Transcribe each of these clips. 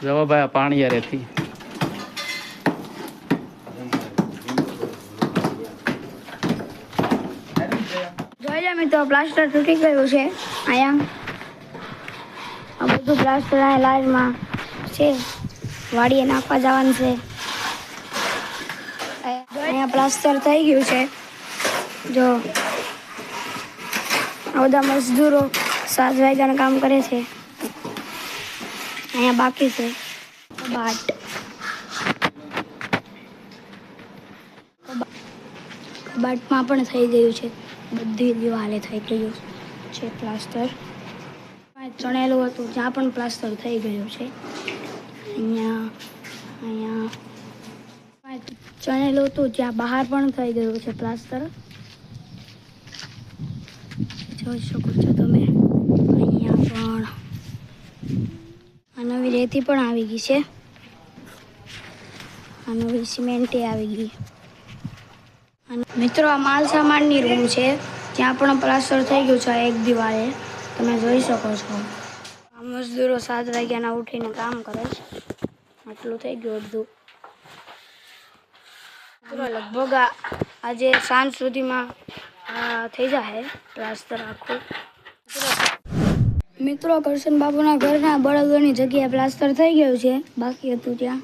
જવા ભાઈ પાણી યારેથી જોઈ લો મિત્રો, પ્લાસ્ટર તૂટી ગયું છે. અહીંયા આ બધું પ્લાસ્ટર અહીંયા લાઈનમાં છે, વાડીએ નાખવા જવાનું છે. અહીંયા પ્લાસ્ટર થઈ ગયું છે. જો આ બધા મજદૂરો 7 વાગ્યાનું કામ કરે છે. અહીંયા બાકી છે કબાટમાં પણ થઈ ગયું છે. બધી દિવાલે થઈ ગયું છે પ્લાસ્ટર. ચણેલું હતું જ્યાં પણ પ્લાસ્ટર થઈ ગયું છે. અહીંયા ચણેલું હતું જ્યાં બહાર પણ થઈ ગયું છે પ્લાસ્ટર. જોઈ શકો છો તમે. અહીંયા પણ નવી રેતી પણ આવી ગઈ છે. આ નવી સિમેન્ટ આવી ગઈ. મિત્રો, આ માલ સામાનની રૂમ છે. ત્યાં પણ પ્લાસ્ટર થઈ ગયું છે. એક દિવાલે તમે જોઈ શકો છો. આ મજદૂરો 7 વાગ્યાના ઉઠીને કામ કરે છે. આટલું થઈ ગયું અડધું. લગભગ આજે સાંજ સુધીમાં થઈ જશે પ્લાસ્ટર આખું. મિત્રો, કરશન બાબુના ઘરના બળદોની જગ્યાએ પ્લાસ્ટર થઈ ગયું છે. બાકી હતું ત્યાં.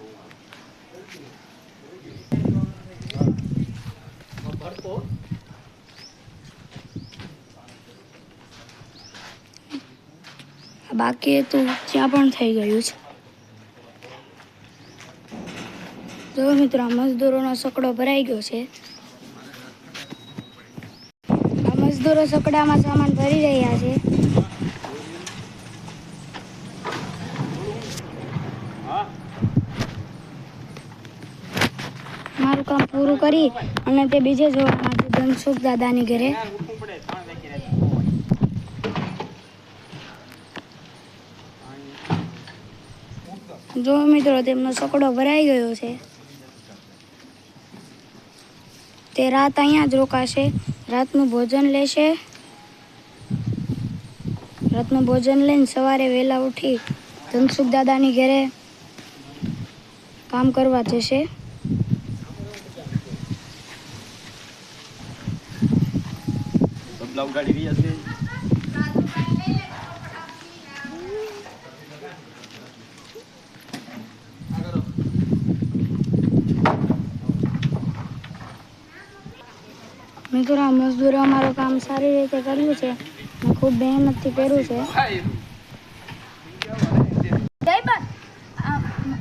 બાકી હતું ત્યાં પણ થઈ ગયું છે. જો મિત્રો, આ મજદૂરોનો સકડો ભરાઈ ગયો છે. આ મજદૂરો સકડામાં સામાન ભરી રહ્યા છે. મારું કામ પૂરું કરી અને તે બીજે જવાના છે ધનસુખ દાદાની ઘરે. જો મિત્રો, તેમનો સકડો ભરાઈ ગયો છે. તે રાત અહીંયા જ રોકાશે. રાતનું ભોજન લેશે. રાતનું ભોજન લઈને સવારે વહેલા ઉઠી ધનસુખ દાદાની ઘરે કામ કરવા જશે. મિત્રો, આ મજદૂરો અમારું કામ સારી રીતે કર્યું છે અને ખૂબ મહેનતથી કર્યું છે.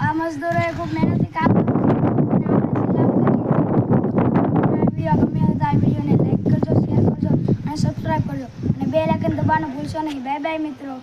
આ મજદૂરોએ ખૂબ મહેનતથી કામ વિડીયોને લાઈક કરજો, શેર કરજો અને સબસ્ક્રાઈબ કરજો અને બેલ આઇકન દબાવવાનું ભૂલશો નહીં. બાય બાય મિત્રો.